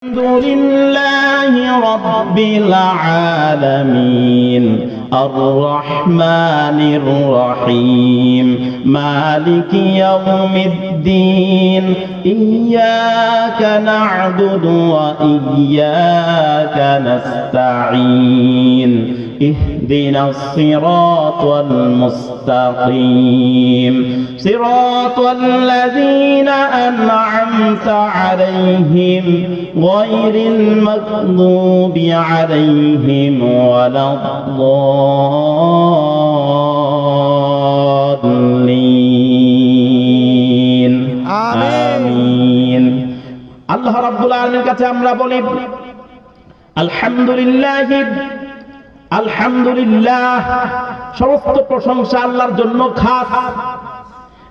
الحمد لله رب العالمين الرحمن الرحيم مالك يوم الدين إياك نعبد وإياك نستعين اهدنا الصراط المستقيم صراط الذين أنعمت عليهم غير المغضوب عليهم ولا الضالين آمين আল্লাহ রাব্বুল আলামিনের কাছে আমরা বলি আলহামদুলিল্লাহ সমস্ত প্রশংসা আল্লাহর জন্য খাস,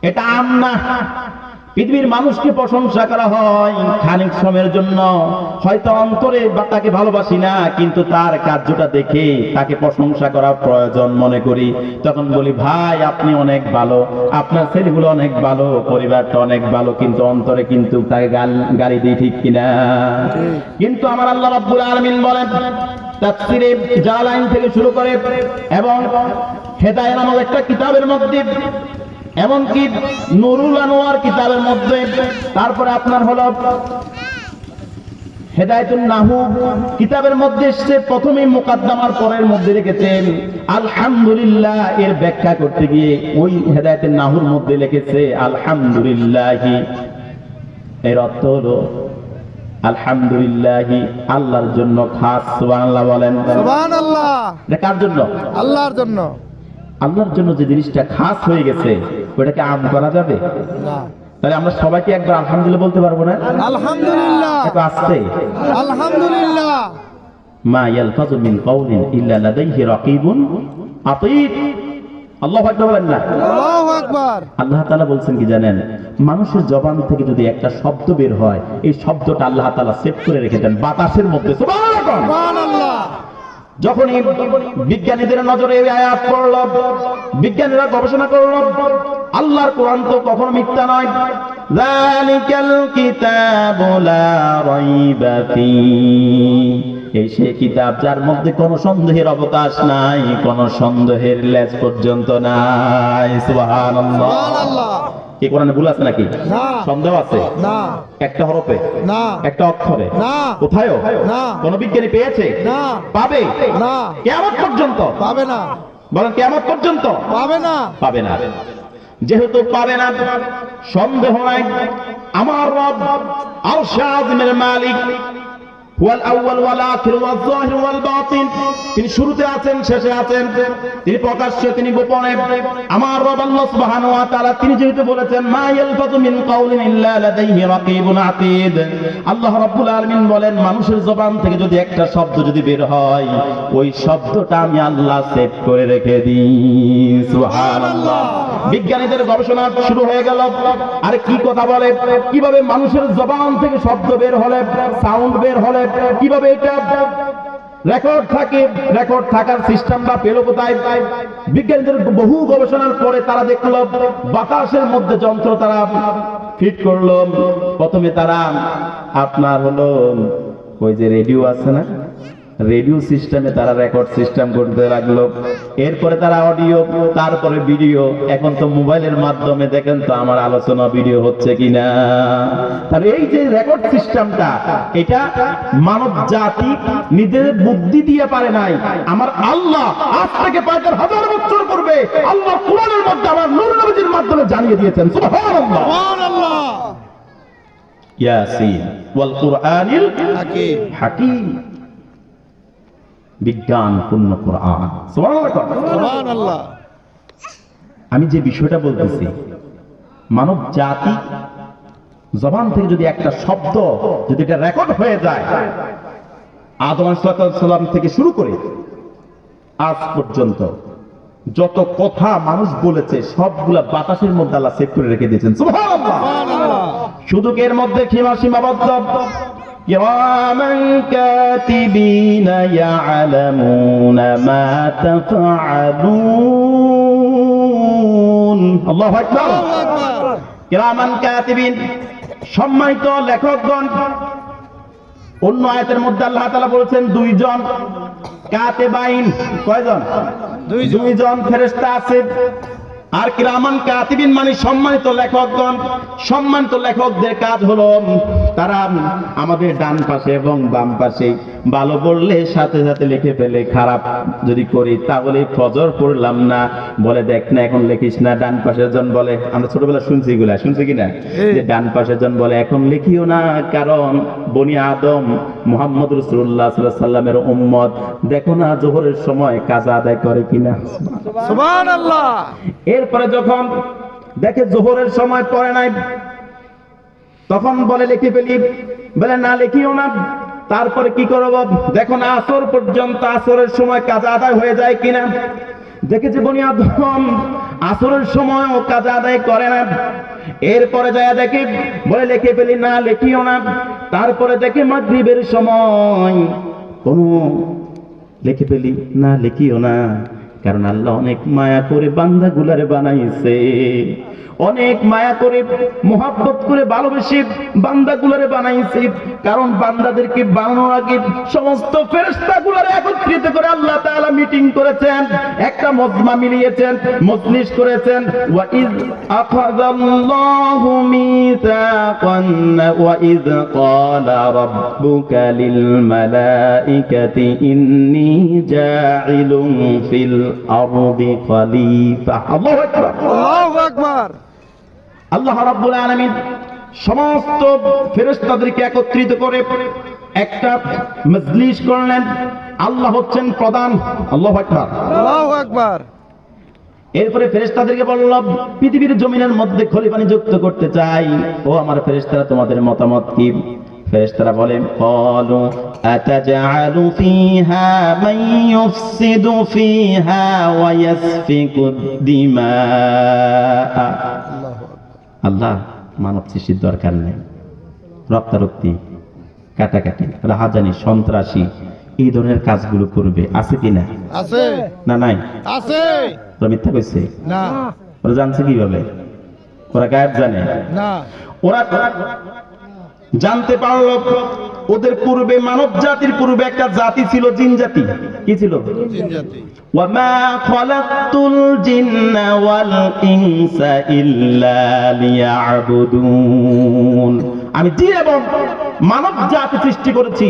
এটা আম না। পৃথিবীর মানুষকে প্রশংসা করা হয় খানিক সময়ের জন্য, হয়তো অন্তরে তাকে ভালোবাসি না, কিন্তু তার কার্যটা দেখে তাকে প্রশংসা করা প্রয়োজন মনে করি। তখন বলি ভাই আপনি অনেক ভালো, আপনার ছেলেগুলো অনেক ভালো, পরিবারটা অনেক ভালো, কিন্তু অন্তরে কিন্তু তাকে গালি দিই, ঠিক কিনা? কিন্তু আমার আল্লাহ রাব্বুল আলামিন বলেন তাফসীরে জালালাইন থেকে শুরু করে এবং হেদায়েত নামক একটা কিতাবের মধ্যে, এমনকি নুরুল আনোয়ার কিতাবের মধ্যে, তারপরে আপনার হলো হেদায়েতুন নাহু কিতাবের মধ্যে সে প্রথমে মুকাদ্দামার পরের মধ্যে রেখেছেন আলহামদুলিল্লাহ। এর ব্যাখ্যা করতে গিয়ে ওই হেদায়েতুন নাহুর মধ্যে লিখেছে আলহামদুলিল্লাহ। এর অর্থ হলো আলহামদুলিল্লাহ আল্লাহর জন্য খাস। সুবহানাল্লাহ বলেন। সুবহানাল্লাহ। এটা কার জন্য? আল্লাহর জন্য। আল্লাহর জন্য যে জিনিসটা খাস হয়ে গেছে ওটাকে আম করা যাবে না। তাহলে আমরা সবাইকে একবার আলহামদুলিল্লাহ বলতে পারবো না? আলহামদুলিল্লাহ। একটু আস্তে। আলহামদুলিল্লাহ। মা ইয়ালফাযু মিন কাওলিন ইল্লা লাদাইহি রাকীবুন আতীদ। আল্লাহু আকবার বলেন না? আল্লাহু আকবার। আল্লাহ তাআলা বলছেন কি জানেন, মানুষের জবান থেকে যদি একটা শব্দ বের হয়, এই শব্দটা আল্লাহ তাআলা সেভ করে রেখে দেন বাতাসের মধ্যে। সুবহানাল্লাহ। যখনই বিজ্ঞানীদের নজরে এই আয়াত পড়ল, বিজ্ঞানীরা গবেষণা করল, আল্লাহর কোরআন তো কখনো মিথ্যা নয়। যালিকাল কিতাবু লা রাইবা ফীহি, এই সেই কিতাব যার মধ্যে কোনো সন্দেহের অবকাশ নাই, কোনো সন্দেহের লেজ পর্যন্ত নাই। সুবহানাল্লাহ। সুবহানাল্লাহ। কি কোরআনে ভুল আছে নাকি? না। সন্দেহ আছে? না। একটা হরফে? না। একটা অক্ষরে? না। কোথায়ও? না। কোন বিজ্ঞানী পেয়েছে? না। পাবে? না। কিয়ামত পর্যন্ত পাবে না। বলেন কিয়ামত পর্যন্ত পাবে না। পাবে না। যেহেতু পাবে না, সন্দেহ নাই আমার রব আরশ আযমের মালিক, হুয়াল আউয়াল ওয়াল আখির ওয়াল যাহির ওয়াল বাতিন, তিনি শুরুতে আছেন, শেষে আছেন, তিনি প্রকাশ্যে, তিনি গোপনে। আমার রব আল্লাহ সুবহানাহু ওয়া তাআলা তিনি যেহেতু বলেছেন মা ইয়ালফাযু মিন কাওলিন ইল্লা লাদাইহি রাকীবুন আতীদ, আল্লাহ রাব্বুল আলামিন বলেন মানুষের জবান থেকে যদি একটা শব্দ যদি বের হয়, ওই শব্দটা আমি আল্লাহ সেভ করে রেখে দিই। সুবহানাল্লাহ। বিজ্ঞানীদের গবেষণা শুরু হয়ে গেল। আরে কি কথা বলে, কিভাবে মানুষের জবান থেকে শব্দ বের হলে, সাউন্ড বের হলে, কিভাবে এটা রেকর্ড থাকে, রেকর্ড থাকার সিস্টেমটা পেল কোথায়? বিজ্ঞানীদের বহু গবেষণার পরে তারা দেখলো বাতাসের মধ্যে যন্ত্র তারা ফিট করলো। প্রথমে তারা আপনার হলো ওই যে রেডিও আছে না, রেডিও সিস্টেমে তারা রেকর্ড সিস্টেম করতে লাগলো। এরপরে তারা অডিও, তারপরে ভিডিও। এখন তো মোবাইলের মাধ্যমে দেখেন তো আমার আলোচনা ভিডিও হচ্ছে কিনা। তাহলে এই যে রেকর্ড সিস্টেমটা, এটা মানব জাতি নিজের বুদ্ধি দিয়ে পারে নাই। আমার আল্লাহ আজ থেকে ৫,০০০ বছর পূর্বে আল্লাহ কোরআনের মধ্যে আমার নূর নবীর মাধ্যমে জানিয়ে দিয়েছেন। সুবহানাল্লাহ। সুবহানাল্লাহ। ইয়াসিন ওয়াল কুরআনিল হাকীম, বিজ্ঞান পূর্ণ কোরআন। সুবহানাল্লাহ। আমি যে বিষয়টা বলতেছি, মানব জাতি জবান থেকে যদি একটা শব্দ যদি এটা রেকর্ড হয়ে যায়, আদম আলাইহিস সালাম থেকে শুরু করে আজ পর্যন্ত যত কথা মানুষ বলেছে সবগুলা বাতাসের মধ্যে আল্লাহ সেভ করে রেখে দিয়েছেন। সুবহানাল্লাহ। শুধু এর মধ্যে সীমাবদ্ধ كراما كاتبين يعلمون ما تفعلون الله أكبر কিরামান কাতিবিন, সম্মানিত লেখকগণ, অন্য আয়াতের মধ্যে আল্লাহ তাআলা বলছেন দুইজন কাতেবাইন, কয়জন? দুইজন ফেরেশতা আছে। আর কিরামান কাতিবিন মানে সম্মানিত লেখকগণ। সম্মানিত লেখকদের কাজ হলো তারা আমাদের ডান পাশে এবং বাম পাশে ভালো বললে সাথে সাথে লিখে ফেলে, খারাপ যদি করি তাহলে ফজর পড়লাম না বলে দেখ না এখন লিখিস না। ডান পাশের জন বলে, আমরা ছোটবেলা শুনছি এগুলা, শুনছি কিনা, যে ডান পাশের জন বলে এখন লিখিও না, কারণ বনি আদম মুহাম্মদ রাসূলুল্লাহ সাল্লাল্লাহু আলাইহি ওয়াসাল্লামের উম্মত, দেখো না যোহরের সময় কাজা আদায় করে কিনা। সুবহানাল্লাহ। এরপরে যখন দেখে জোহরের সময় পড়ে নাই, তখন বলে লিখে ফেলি, বলে না লিখিও না। তারপরে কি করব, দেখো না আসর পর্যন্ত, আসরের সময় কাজা আদায় হয়ে যায় কিনা। দেখেছি বনি আদম আসরের সময়ও কাজা আদায় করে না। এরপরে যায় দেখে, বলে লিখে ফেলি, না লিখিও না। তারপরে দেখে মাগরিবের সময় কোনো লিখে ফেলি, না লিখিও না, কারণ আল্লাহ অনেক মায়া করে বান্দাগুলারে বানাইছে, অনেক মায়া করে মোহাব্বত করে ভালোবেসে বান্দাগুলারে বানাইছে। কারণ বান্দাদেরকে বানানোর আগে সমস্ত ফেরেশতাগুলারে একত্রিত করে আল্লাহ তাআলা মিটিং করেছেন, একটা মজমা মিলিয়েছেন, মজলিস করেছেন। ওয়া ইয আখাযাল্লাহু মিসাকান ওয়া ইয ক্বালা রাব্বুকা লিল মালাইকাতি ইন্নী জাইলুন ফিল আরদি খলিফা। আল্লাহু আকবার, আল্লাহু আকবার। আল্লাহ রাব্বুল আলামিন সমস্ত ফেরেশতাদেরকে একত্রিত করে একটা মজলিস করলেন। আল্লাহ হচ্ছেন প্রধান। আল্লাহু আকবার, আল্লাহু আকবার। এরপরে ফেরেশতাদেরকে বলল, পৃথিবীর জমিনের মধ্যে খলিফা নিযুক্ত করতে চাই, ও আমার ফেরেশতারা তোমাদের মতামত কি? ফেরেশতারা বলেন, ক্বালু আতাজআলু ফীহা মান ইউফসিদু ফীহা ওয়া ইয়াসফিকু দিমা। আল্লাহ মানব সৃষ্টির দরকার নেই, রক্তারক্তি, কাটাকাটি, রাহাজানি, সন্ত্রাসী, এই ধরনের কাজগুলো করবে, আছে কিনা? আছে না নাই? আছে ওরা মিথ্যা কইছে? না ওরা জানছে কিভাবে? ওরা গায়েব জানে না। ওরা জানতে পারলো ওদের পূর্বে, মানব জাতির পূর্বে একটা জাতি ছিল, জিন জাতি। কি ছিল? জিন জাতি। ওয়ামা খালাকতুল জিন্না ওয়াল ইনসা ইল্লা লিয়াবুদুন। আমি জিন এবং মানব জাতি সৃষ্টি করেছি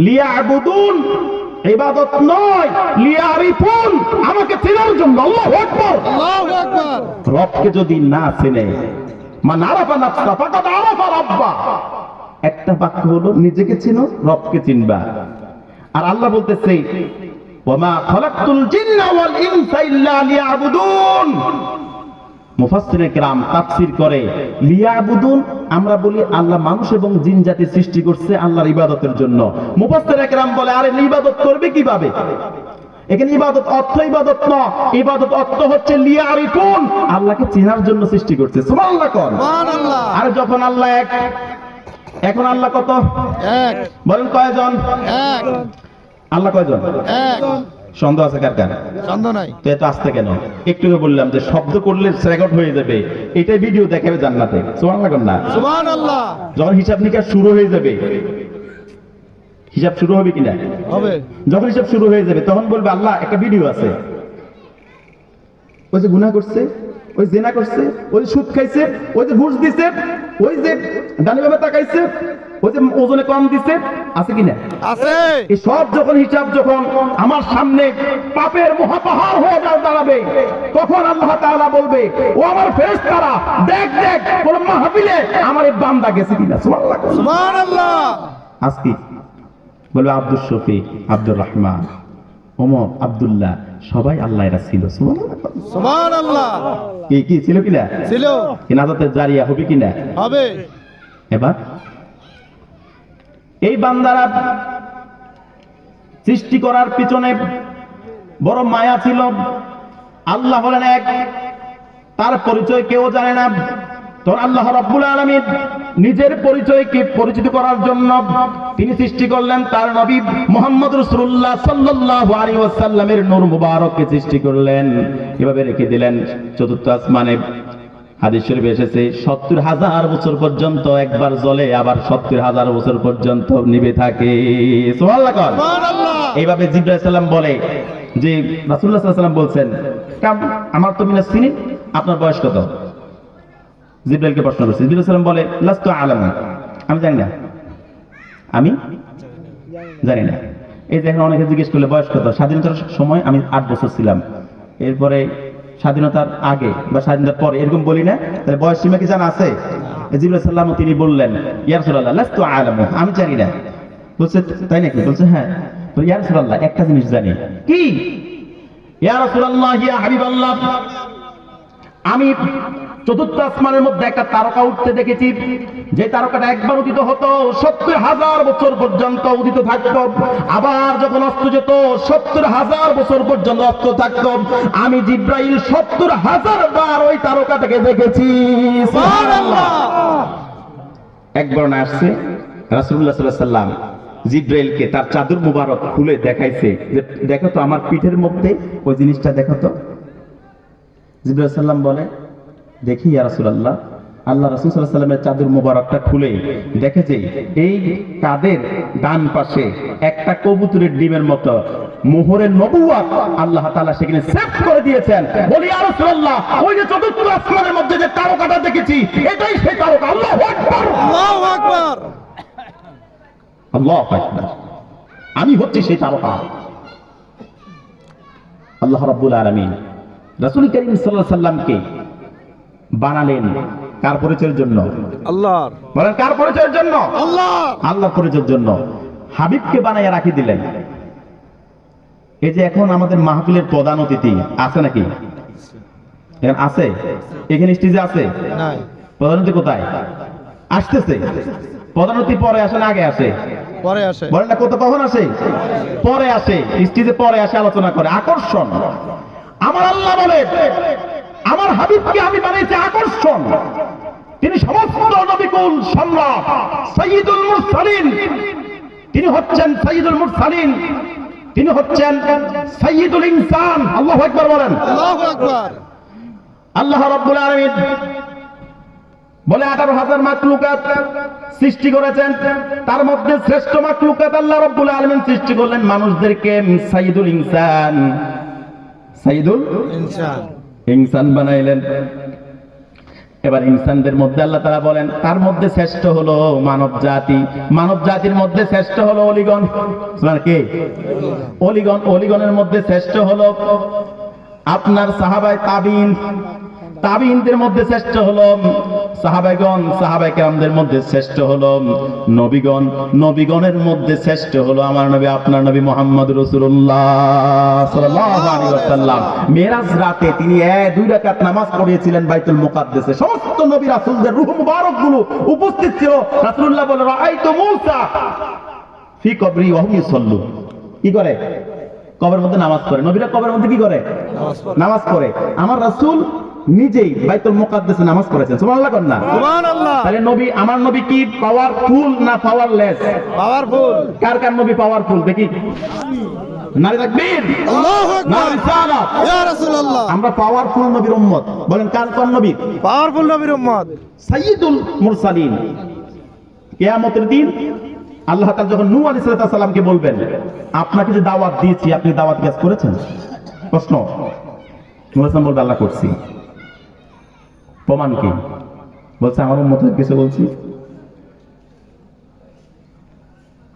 লিয়াবুদুন, ইবাদত নয়, লিয়ারিফুন, আমাকে চেনার জন্য। আল্লাহু আকবার, আল্লাহু আকবার। রবকে যদি না চেনে, মান আরাফা নাফসা ফাকাদ আরাফা রাব্বা, একটা বাক্য হলো নিজেকে চিনো, রবকে চিনবা। আর আল্লাহ বলতেছে, ওয়ামা খালাকতুল জিন্না ওয়াল ইনসা ইল্লা লিয়াবুদুন। মুফাসসিরিনে কেরাম তাফসীর করে, লিয়াবুদুন আমরা বলি আল্লাহ মানুষ এবং জিন জাতি সৃষ্টি করছে আল্লাহর ইবাদতের জন্য। মুফাসসিরিনে কেরাম বলে, আরে ইবাদত করবে কিভাবে? এখানে ইবাদত অর্থ ইবাদত না, ইবাদত অর্থ হচ্ছে লিয়ারিফুন, আল্লাহকে চেনার জন্য সৃষ্টি করছে। সুবহানাল্লাহ কোন। সুবহানাল্লাহ। আর যখন আল্লাহ এক, এখন আল্লাহ কত? এক। বলেন কয়জন? এক। আল্লাহ কয়জন? এক। সন্দেহ আছে কার কার? সন্দেহ নাই। তো এত আসতে কেন? একটু আগে বললাম যে শব্দ করলে রেকর্ড হয়ে যাবে, এটাই ভিডিও দেখাবে জান্নাতে। সুবহানাল্লাহ কোন না? সুবহানাল্লাহ। যখন হিসাব নিকাশ শুরু হয়ে যাবে, হিসাব শুরু হবে কিনা? হবে। যখন হিসাব শুরু হয়ে যাবে তখন বলবে, আল্লাহ একটা ভিডিও আছে, ওই যে গুনাহ করছে, ওই জেনা করছে, ওই যে সুদ খাইছে, ওই যে ঘুষ দিছে, ওই যে ডানি বাবা তাকাইছে, ওই যে ওজনে কম দিছে, আছে কিনা? আছে। এই সব যখন হিসাব যখন আমার সামনে পাপের মহাপাহাড় হয়ে দাঁড়াবে, তখন আল্লাহ তাআলা বলবে, ও আমার ফেরেশতারা দেখ দেখ কোন মাহফিলে আমার এই বান্দা গেছে কিনা। সুবহানাল্লাহ, সুবহানাল্লাহ। আজকে বলবে আব্দুল শফিক, আব্দুর রহমান, ওমর, আব্দুল্লাহ, সবাই আল্লাহ এরা ছিল। সুবহানাল্লাহ, সুবহানাল্লাহ। কি কি ছিল কিনা? ছিল। ইনাজাতের জারিয়া হবে কিনা? হবে। এবার এই বান্দারা সৃষ্টি করার পিছনে বড় মায়া ছিল। আল্লাহ হলেন এক, তার পরিচয় কেউ জানে না। তখন আল্লাহ রাব্বুল আলামিন নিজের পরিচয়কে পরিচিত করার জন্য তিনি সৃষ্টি করলেন তার নবী মুহাম্মদ রাসূলুল্লাহ সাল্লাল্লাহু আলাইহি ওয়াসাল্লামের নূর মুবারককে সৃষ্টি করলেন। এভাবে রেখে দিলেন চতুর্থ আসমানে। হাদিস শরীফে এসেছে 70,000 বছর পর্যন্ত একবার জ্বলে, আবার 70,000 বছর পর্যন্ত নিভে থাকে। সুবহানাল্লাহ। সুবহানাল্লাহ। এইভাবে জিবরাইল আলাইহিস সালাম বলে যে রাসূলুল্লাহ সাল্লাল্লাহু আলাইহি ওয়াসাল্লাম বলছেন, আমার তো মিনাস সিনিন, আপনার বয়স কত? জিবরাইলকে প্রশ্ন করছে। জিবরাইল আলাইহিস সালাম বলে, লাস্তু আলামু, আমি জানি না, আমি জানি না। এই যে এখন অনেকে জিজ্ঞেস করলে বয়স কত, স্বাধীনতার সময় আমি 8 বছর ছিলাম, এরপরে স্বাধীনতার আগে বা স্বাধীনতার পরে, এরকম বলি না, তাহলে বয়স সীমা কি জানা আছে? জিবরাইল সাল্লাল্লাহু তিনি বললেন, ইয়া রাসূলুল্লাহ লাস্তু আলামু, আমি জানি না। বলছে তাই নাকি? বলছে হ্যাঁ। বলে ইয়া রাসূলুল্লাহ একটা জিনিস জানি। কি? ইয়া রাসূলুল্লাহ ইয়া হাবিবাল্লাহ, আমি চতুর্থ আসমানের মধ্যে একটা তারকা উঠতে দেখেছি, যে তারকাটা একবার উদিত হতো 70,000 বছর পর্যন্ত উদিত থাকতো, আবার যখন অস্ত যেত 70,000 বছর পর্যন্ত অস্ত থাকতো। আমি জিবরাইল 70,000 বার ওই তারকাটাকে দেখেছি। সুবহানাল্লাহ। একবার না আসছে রাসূলুল্লাহ সাল্লাল্লাহু আলাইহি ওয়াসাল্লাম জিবরাইলকে তার চাদর মুবারক খুলে দেখাইছে যে দেখো তো আমার পিঠের মধ্যে ওই জিনিসটা দেখো তো। জিবরাইল সাল্লাম বলে, দেখি ইয়া রাসূলুল্লাহ। আল্লাহ রাসূল সাল্লাল্লাহু আলাইহি ওয়াসাল্লামের চাদর মুবারকটা খুলে দেখে যে এই কাদের ডান পাশে একটা কবুতরের ডিমের মতো মোহরের নবুয়ত আল্লাহ তাআলা সেখানে সেভ করে দিয়েছেন। বলি ইয়া রাসূলুল্লাহ, ওই যে চতুর্থ আসমানের মধ্যে যে তারকাটা দেখেছি এটাই সেই তারকা। আল্লাহু আকবার, আল্লাহু আকবার। আল্লাহু আকবার। আমি হচ্ছি সেই তারকা। আল্লাহ রাব্বুল আলামিন রাসূল করিম সাল্লাল্লাহু আলাইহি ওয়াসাল্লামকে বানালেন কার পরিচয়ের জন্য? আল্লাহর। বলেন কার পরিচয়ের জন্য? আল্লাহ। আল্লাহর পরিচয়ের জন্য। হাবিবকে বানাইয়া রাখি দিলেন। এই যে এখন আমাদের মাহফিলের প্রধান অতিথি আছে নাকি? এখন আছে? এখানে স্টেজে আছে? নাই। প্রধান অতিথি কোথায়? আসতেছে। প্রধান অতিথি পরে আসে না আগে আসে? পরে আসে। বলেন না কত কখন আসে? পরে আসে। স্টেজে পরে আসে, আলোচনা করে। আকর্ষণ। আমার আল্লাহ বলে আমার হাবিবকে আমি বানিয়েছি আকর্ষণ। তিনি সমস্ত নবিকুল সম্রাট, সাইয়্যিদুল মুরসালিন। তিনি হচ্ছেন সাইয়্যিদুল মুরসালিন, তিনি হচ্ছেন সাইয়্যিদুল ইনসান। আল্লাহু আকবার বলেন। আল্লাহু আকবার। আল্লাহ রাব্বুল আলামিন বলে 18,000 মাখলুকাত সৃষ্টি করেছেন, তার মধ্যে শ্রেষ্ঠ মাখলুকাত আল্লাহ রাব্বুল আলামিন সৃষ্টি করলেন মানুষদেরকে সাইয়্যিদুল ইনসান, সাইয়্যিদুল ইনসান ইনসান বানাইলেন। এবার ইনসানদের মধ্যে আল্লাহ তাআলা বলেন তার মধ্যে শ্রেষ্ঠ হলো মানব জাতি, মানব জাতির মধ্যে শ্রেষ্ঠ হলো অলিগণ। আপনার কে? অলিগণ। অলিগণের মধ্যে শ্রেষ্ঠ হলো আপনার সাহাবায়ে তাবিঈন, তাবিঈনদের মধ্যে শ্রেষ্ঠ হলো সাহাবাগণ, সাহাবায়ে কেরামদের মধ্যে শ্রেষ্ঠ হলো নবীগণ, নবীগণের মধ্যে শ্রেষ্ঠ হলো আমার নবী আপনার নবী মুহাম্মদ রাসূলুল্লাহ সাল্লাল্লাহু আলাইহি ওয়াসাল্লাম। মেরাজ রাতে তিনি 2 রাকাত নামাজ পড়িয়েছিলেন বাইতুল মুকাদ্দাসে। সমস্ত নবী রাসূলদের রূহ মুবারক গুলো উপস্থিত ছিল। রাসূলুল্লাহ বলে রাআইতু মূসা ফি কবরি ওয়া হুম ইউসাল্লু। কি করে? কবরের মধ্যে নামাজ পড়ে। নবীরা কবরের মধ্যে কি করে? নামাজ পড়ে। আমার রাসূল নিজেই বাইতুল মুকাদ্দাসে নামাজ পড়েছেন। সুবহানাল্লাহ কর না? সুবহানাল্লাহ। তাহলে নবী আমার নবী কি পাওয়ারফুল না পাওয়ারলেস? পাওয়ারফুল। কার কার নবী পাওয়ারফুল দেখি? নারী তাকবীর। আল্লাহু আকবার। নারী রিসালাত। ইয়া রাসূলুল্লাহ। আমরা পাওয়ারফুল নবীর উম্মত। বলেন কার কোন নবী? পাওয়ারফুল নবীর উম্মত। সাইয়্যিদুল মুরসালিন। কিয়ামতের দিন আল্লাহ তাআলা যখন নূহ আলাইহিস সালামকে বলবেন আপনাকে যে দাওয়াত দিয়েছি আপনি দাওয়াত কাজ করেছেন? প্রশ্ন। নূহ আলাইহিস সালাম বলবে আল্লাহ করছি। প্রমাণ কি? বলছে আমার উম্মতের কিছু বলছি।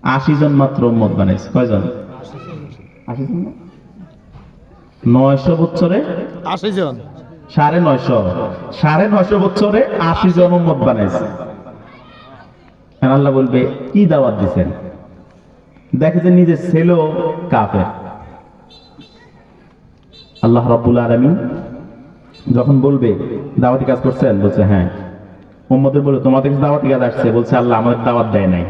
80 জন মাত্র উম্মত বানাইছে। কয়জন? 80 জন না? 900 বছরে 80 জন। 950 বছরে 80 জন উম্মত বানাইছে। আল্লাহ বলবে কি দাওয়াত দিবেন? দেখে যে নিজের ছেলেও কাফের। আল্লাহ রাব্বুল আলামিন যখন বলবে দাওয়াতি কাজ করছেন? বলছে হ্যাঁ। উম্মতের বলে তোমাদের কাছে দাওয়াতি কাজ আসছে? বলছে আল্লাহ আমাদের দাওয়াত দেয় নাই।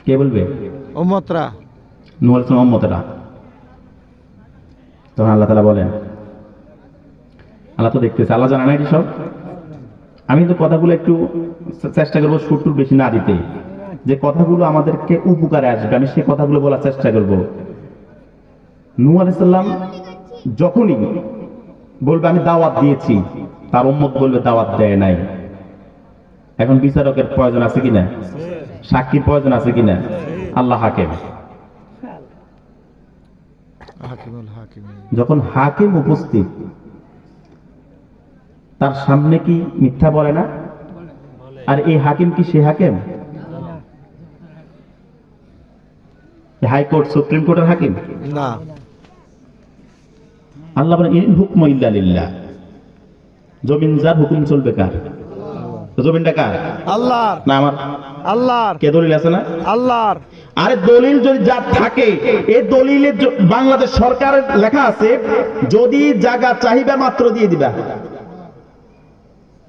কে বলবে? উম্মতরা। নূহ আলাইহিস সালাম উম্মতেরা। তখন আল্লাহ তাআলা বলেন আল্লাহ তো দেখতেছে, আল্লাহ জানে না এটি সব। আমি তো কথাগুলো একটু চেষ্টা করবো সুরটুর বেশি না দিতে, যে কথাগুলো আমাদেরকে উপকারে আসবে আমি সে কথাগুলো বলার চেষ্টা করব। নূহ আলাইহিস সালাম যখনই বলবে আমি দাওয়াত দিয়েছি, তার উম্মত বলবে দাওয়াত দেয় নাই। এখন বিচারকের প্রয়োজন আছে কিনা? সাক্ষীর প্রয়োজন আছে কিনা? আল্লাহ হাকিম। হাকিমুল হাকিম। যখন হাকিম উপস্থিত, তার সামনে কি মিথ্যা বলে না? আর এই হাকিম কি সে হাকিম? হাইকোর্ট, সুপ্রিম কোর্টের হাকিম না। আল্লাহ বলেন ইন হুকম ইল্লা লিল্লাহ। জমিন যার, হুকুম চলবে কার? তো জমিনটা কার? আল্লাহর। না আমার? আল্লাহর। কে দলিল আছে না? আল্লাহর। আরে দলিল যদি যার থাকে, এই দলিলে বাংলাদেশ সরকারের লেখা আছে যদি জায়গা চাহিদা মাত্র দিয়ে দিবা,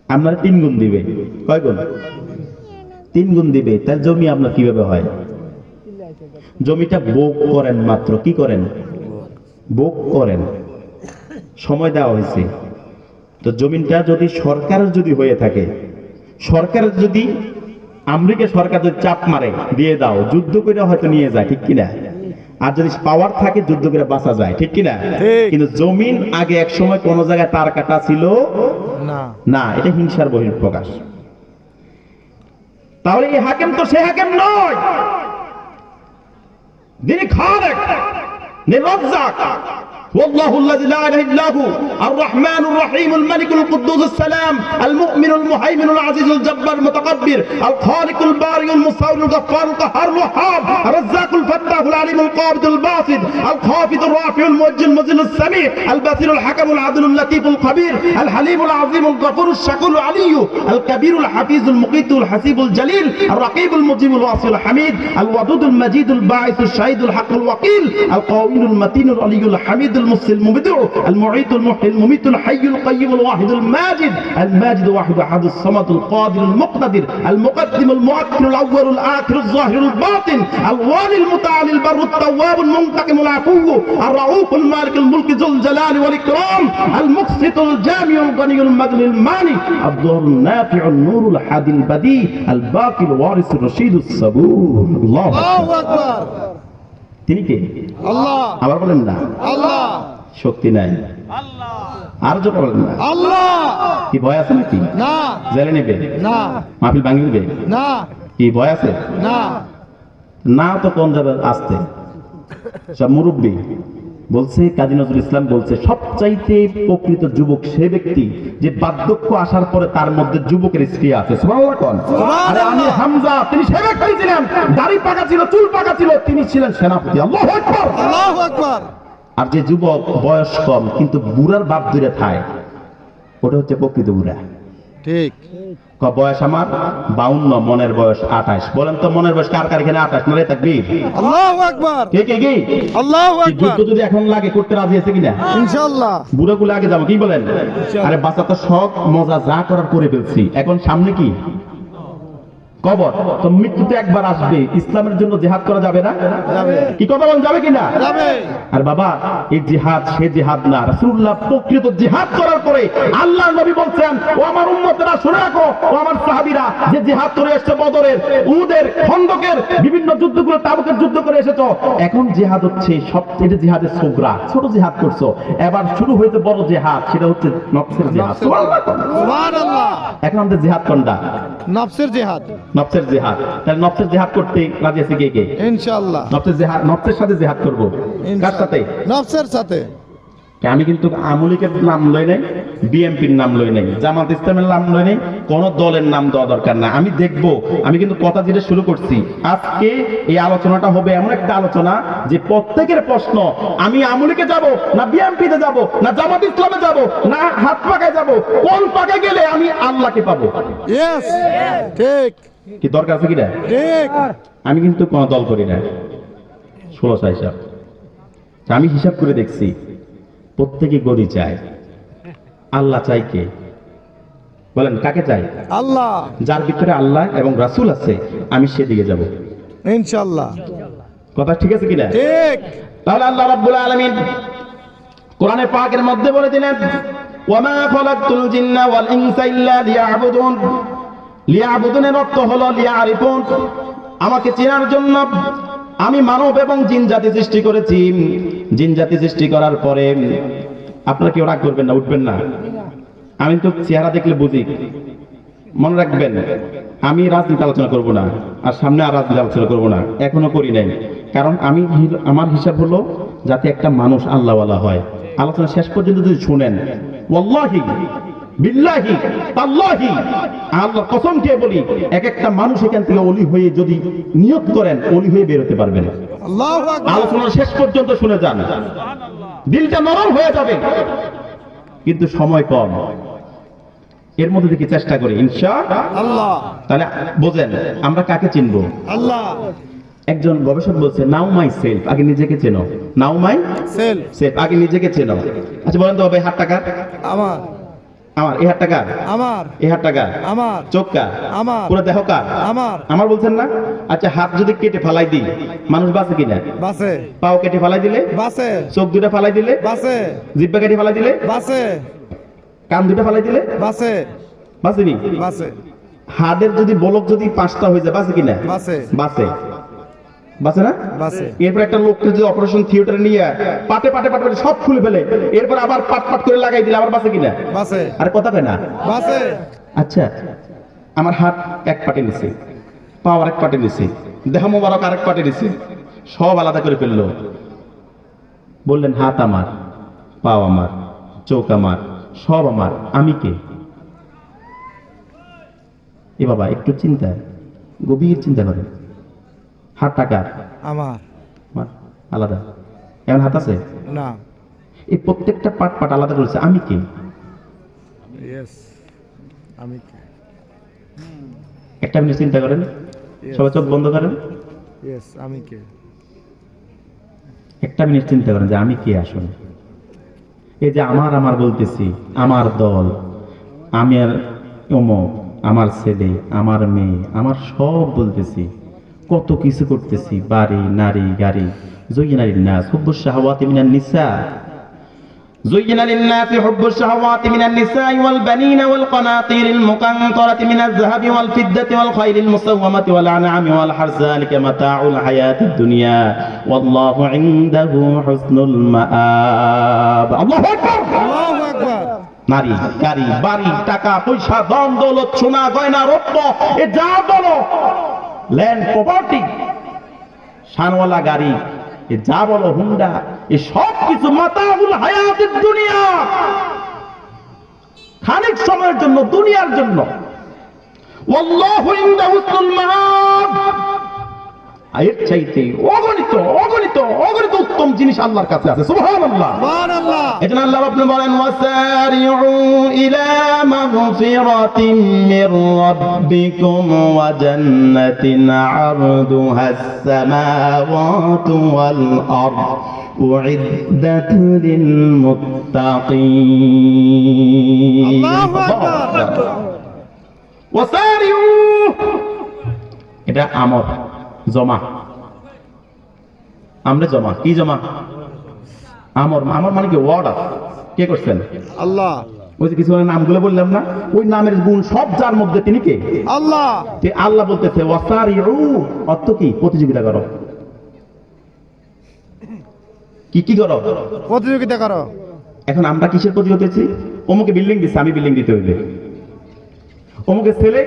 আপনার 3 গুণ দিবে। কয় গুণ? 3 গুণ দিবে। তার জমি আপনার কিভাবে হয়? জমিটা ভোগ করেন মাত্র। কি করেন? ভোগ করেন। সময় দেওয়া হয়েছে। তো জমিনটা যদি সরকারের যদি হয়ে থাকে, সরকারের যদি আমেরিকা সরকার যদি চাপ মারে দিয়ে দাও, যুদ্ধ করে হয়তো নিয়ে যায়, ঠিক কিনা? আর যদি পাওয়ার থাকে যুদ্ধ করে বাঁচা যায়, ঠিক কিনা? কিন্তু জমিন আগে এক সময় কোন জায়গায় তার কাটা ছিল না। না, এটা হিংসার বহিঃপ্রকাশ। তাহলে এই হাকিম তো সে হাকিম নয়, যিনি খালেক, নির্লজ্জাক। والله الذي لا اله الا هو الرحمن الرحيم الملك القدوس السلام المؤمن المهيمن العزيز الجبار المتكبر الخالق البارئ المصور الغفار القهار الوهاب الرزاق الفتاح العليم القابض الباسط الخافض الرافع المؤجل المذل السميع البصير الحكم العدل اللطيف الخبير الحليم العظيم الغفور الشكور العلي الكبير الحفيظ المقيت الحسيب الجليل الرقيب المجيب الواصل الحميد الودود المجيد الباعث الشهيد الحق الوكيل القوي المتين العلي الحميد المفصل المبدع المعيد المحيي المميت الحي القيوم الواحد الماجد واحد احد الصمد القادر المقتدر المقدم المؤخر الاول الاخر الظاهر الباطن الوالي المتعالي البر التواب المنتقم العفو الرؤوف المالك الملك ذو الجلال والاكرام المقسط الجامع الغني المغني الماني الظهر النافع النور الحادي البديع الباقي الوارث الرشيد الصبور الله আকবার। তিনি কে? আল্লাহ। আবার বলেন না আল্লাহ। শক্তি নাই। আর জোরে বলেন না। আল্লাহ। কি ভয় আছে নাকি? না। জেলে নেবে না। মাহফিল ভাঙিয়ে দেবে? না। কি ভয় আছে? না। না তো কোন যাবে আসতে? সব মুরব্বী বলছে, কাজী নজরুল ইসলাম বলছে সবচাইতে প্রকৃত যুবক সে ব্যক্তি যে বার্ধক্য আসার পরে তার মধ্যে যুবকের স্ত্রী আছে। সুবহানাল্লাহ কোন? আরে আমি হামজা, তিনি সে ব্যক্তি ছিলেন, দাড়ি পাকা ছিল, চুল পাকা ছিল, তিনি ছিলেন সেনাপতি। আল্লাহু আকবার। আল্লাহু আকবার। আর যে যুবক বয়স কম কিন্তু বুড়ার বাপ ধরে খায়, ওটা হচ্ছে প্রকৃত বুড়া। ঠিক। বয়স আমার 52, মনের বয়স 28। বলেন তো মনের বয়স কার কার এখানে 28? না রে তাকবীর। আল্লাহু আকবার। কে কে কে? আল্লাহু কি আকবার। যুদ্ধ যদি এখন লাগে করতে রাজি আছে কিনা? ইনশাআল্লাহ। বুড়াগুলো আগে যাবো, কি বলেন? আরে বাচ্চা তো শখ মজা যা করার করে ফেলছি, এখন সামনে কি? কবর। তো মৃত্যুতে একবার আসবে, ইসলামের জন্য জিহাদ করা যাবে না? যাবে। কি কথা বলেন, যাবে কিনা? যাবে। আর বাবা এই জিহাদ সে জিহাদ না, রাসূলুল্লাহ প্রকৃত জিহাদ করার পরে আল্লাহর নবী বলছেন, ও আমার উম্মতেরা শুনে রাখো, ও আমার সাহাবীরা, যে জিহাদ করে এসেছে বদরের, উহুদের, খন্দকের, বিভিন্ন যুদ্ধগুলো, তাবুকের যুদ্ধ করে এসেছো, এখন জিহাদ হচ্ছে সবচেয়ে জিহাদের সুগরা, ছোট জিহাদ করছো, এবার শুরু হয়েছে বড় জিহাদ, সেটা হচ্ছে নফসের জিহাদ। সুবহানাল্লাহ। এখন আমাদের জিহাদ কোনটা? নফসের জিহাদ। নফসের জিহাদ। তাহলে নফসের জিহাদ করতে রাজি আছে কে কে? ইনশাআল্লাহ। নফসের জিহাদ, নফসের সাথে জিহাদ করব। কার সাথে? নফসের সাথে। আমি কিন্তু আমলিকের নাম লই নাই, বিএনপির নাম লই নাই, জামাত ইসলামের নাম লই নাই, কোন দলের নাম দেওয়া দরকার না। আমি দেখব, আমি কিন্তু কথা যেটা শুরু করছি, আজকে এই আলোচনাটা হবে এমন একটা আলোচনা যে প্রত্যেকের প্রশ্ন, আমি আমলিকে যাব না বিএনপিতে যাব না জামাত ইসলামে যাব না হাত পাকায় যাব, কোন পাকে গেলে আমি আল্লাহকে পাবো? ইয়েস। ঠিক। কি দরকার আছে কিনা? ঠিক। আমি কিন্তু কোন দল করি না, 1600 হিসাব। আমি হিসাব করে দেখছি প্রত্যেকে গড়ি চায়, আল্লাহ চাই কে? বলেন কাকে চাই? আল্লাহ। যার ভিতরে আল্লাহ এবং রাসূল আছে আমি সেদিকে যাব। ইনশাআল্লাহ। কথা ঠিক আছে কিনা? ঠিক। তাহলে আল্লাহ রাব্বুল আলামিন কোরআনে পাকের মধ্যে বলে দিলেন, ওয়ামা খালাকতুল জিন্না ওয়াল ইনসা ইল্লা লিয়াবুদুন। লিয়াবুদুনের অর্থ হলো লিয়ারিফুন, আমাকে চেনার জন্য আমি মানব এবং জিন জাতি সৃষ্টি করেছি। জিন জাতি সৃষ্টি করার পরে আপনারা কেউ রাগ করবেন না, উঠবেন না। আমি তো চেহারা দেখলে বুঝি। মনে রাখবেন, আমি রাজনীতি আলোচনা করব না, আর সামনে আর রাজনীতি আলোচনা করব না, এখনো করি নাই। কারণ আমার হিসাব হলো যাতে একটা মানুষ আল্লাহওয়ালা হয়। আলোচনা শেষ পর্যন্ত যদি শুনেন, ওয়াল্লাহি বিল্লাহি তাল্লাহি, আল্লাহর কসম খেয়ে বলি, এক একটা মানুষ এখান থেকে ওলি হয়ে যদি নিয়ত করেন, ওলি হয়ে বের হতে পারবেন। আল্লাহু আকবার। আলোচনা শেষ পর্যন্ত শুনে যান, দিলটা নরম হয়ে যাবে। কিন্তু সময় কম, এর মধ্যে থেকে চেষ্টা করি ইনশাআল্লাহ। তাহলে বোঝেন আমরা কাকে চিনবো? আল্লাহ। একজন গবেষক বলছে, নাও মাই সেলফ, আগে নিজেকে চেনো। নাও মাই সেলফ। সেলফ, আগে নিজেকে চেনো। আচ্ছা বলেন তো ভাই, হাত টাকা আমার। আমার, এই হাত টাকা আমার। এই হাত টাকা আমার। চোখ কার? আমার। পুরো দেহ কার? আমার। আমার বলছেন না? আচ্ছা হাত যদি কেটে ফালাই দিই, মানুষ বাঁচে কিনা? বাসে। পাও কেটে ফালাই দিলে বাসে। চোখ দুটো ফালাই দিলে বাসে। জিহ্বা কেটে ফালাই দিলে বাসে। কান দুটো ফালাই দিলে বাসে। বাঁচেনি? বাসে। হাড়ের যদি বলক যদি 5টা হয়ে যায়, বাঁচে কিনা? বাসে। বাঁচে। বাঁচে না? বাসে। এরপর একটা লোককে যদি অপারেশন থিয়েটারে নিয়ে পাটে পাটে পাটে পাটে সব খুলে ফেলে, এরপর আবার পাট পাট করে লাগাই দিলে আবার বাঁচে কিনা? বাসে। আর কথা কয় না? বাসে। আচ্ছা আমার হাত এক পাটে নিছে, পা আর এক পাটে নিছে, দেহ মোবারক আরেক পাটে নিছে, সব আলাদা করে ফেললো। বললেন হাত আমার, পা আমার, চোখ আমার, সব আমার, আমি কে? এ বাবা একটু চিন্তা, গভীর চিন্তা করেন। হাত টাকার? আমার। আমার আলাদা। এমন হাত আছে? না। এই প্রত্যেকটা পাট পাট আলাদা করেছে, আমি কে? ইয়েস। আমি কে? একটা মিনিট চিন্তা করেন, সবাই চোখ বন্ধ করেন, ইয়েস। আমি কে? একটা মিনিট চিন্তা করেন যে আমি কে আসলে। এই যে আমার আমার বলতেছি, আমার দল, আমি আর অমুক, আমার ছেলে, আমার মেয়ে, আমার সব বলতেছি, কত কিছু করতেছি, বাড়ি নারী গাড়ি। زين للناس حب الشهوات من النساء زين للناس حب الشهوات من النساء والبنين والقناطير المقنطرة من الذهب والفضة والخيل المسومة والأنعام والحرث ذلك متاع الحياة الدنيا والله عنده حسن المآب الله أكبر আল্লাহু আকবার। নারী গাড়ি বাড়ি টাকা পয়সা ধন দৌলত সোনা গয়না রত্ন, এ যা বলো, ল্যান্ড প্রপার্টি, শানওয়ালা গাড়ি, এ যা বলো, হুন্ডা, এ সব কিছু মাতাউল হায়াতের দুনিয়া, খানিক সময়ের জন্য, দুনিয়ার জন্য। ওয়াল্লাহু ইনদাহু হুসনুল মাআব, এর চাইতে অগণিত অগণিত অগণিত উত্তম জিনিস আল্লাহর কাছে আছে। সুবহানাল্লাহ। সুবহানাল্লাহ। এজন্য আল্লাহ রাব্বুল বলেন, ওয়াসারিউ ইলা মাগফিরাতিন মির রাব্বিকুম ওয়া জান্নাতিন আরদুহাস সামাওয়াতু ওয়াল আরদ উইদ্দাত লিল মুত্তাকিন। আল্লাহু আকবার। ওয়াসারিউ, এটা আমর, জমা, আমরা জমা, কি জমা? আমর, আমর মানে কি? অর্ডার। কে করছেন? আল্লাহ। ওই যে কিছু নামগুলো বললাম না, ওই নামের গুণ সব যার মধ্যে, তিনি কে? আল্লাহ। আল্লাহ বলতেছে ওয়াসারিউ, অর্থ কি? প্রতিযোগিতা করো। কি কি করো? প্রতিযোগিতা করো। এখন আমরা কিসের প্রতিযোগিতা করছি? অমুকে বিল্ডিং দিচ্ছে, আমি বিল্ডিং দিতে হইবে। অমুকে ছেলে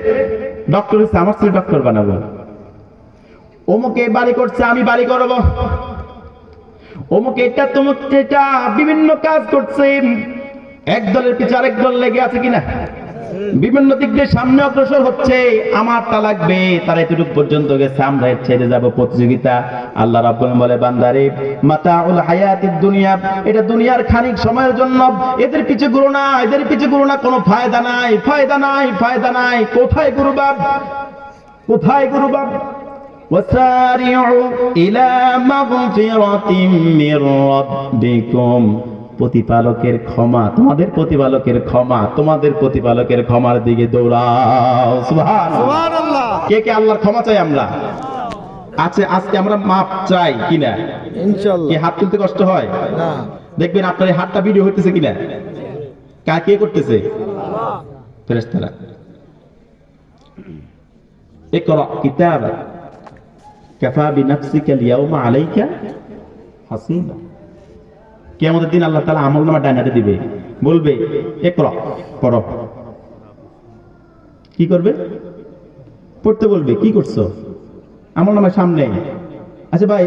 ডক্টর হচ্ছে, আমার ছেলে ডক্টর বানাবো। অমুকে বাড়ি করছে, আমি বাড়ি করবো। অমুকে এটা তমুকে এটা, বিভিন্ন কাজ করছে। এক দলের পিছনে আরেক দল লেগে আছে কিনা, বিভিন্ন দিক দিয়ে সামনে অগ্রসর হচ্ছে। আমারটা লাগবে, তারা এতটুকু পর্যন্ত গেছে, আমরা ছেড়ে যাব প্রতিযোগিতা। আল্লাহ রাব্বুল বলে, বান্দারে মাতাউল হায়াতিদ দুনিয়া, এটা দুনিয়ার খানিক সময়ের জন্য, এদের পিছে ঘুরো না, এদের পিছে ঘুরো না, কোনো ফায়দা নাই, ফায়দা নাই, ফায়দা নাই। কোথায় ঘুরবা, কোথায় ঘুরবা? وسارعوا إلى مغفرة من ربكم, প্রতিপালকের ক্ষমা, তোমাদের প্রতিপালকের ক্ষমা, তোমাদের প্রতিপালকের ক্ষমার দিকে দৌড়াও। সুবহানাল্লাহ। কে কে আল্লাহর ক্ষমা চাই? আমরা আছে, আজকে আমরা মাপ চাই কিনা? ইনশাআল্লাহ। কি হাত তুলতে কষ্ট হয়? না। দেখবেন আপনার এই হাতটা ভিডিও হইতেছে কিনা, কে করতেছে? ফেরেশতারা। ইকরা কিতাবাক কাফা বিনাফসিকা আল-ইয়াওমা আলাইকা হাসিবা। কিয়ামতের দিন আল্লাহ তাআলা আমলনামা ডান হাতে দিবে, বলবে ইকরা, পড়ো। কি করবে? পড়তে বলবে। কি করছো? আমলনামা সামনে। আচ্ছা ভাই,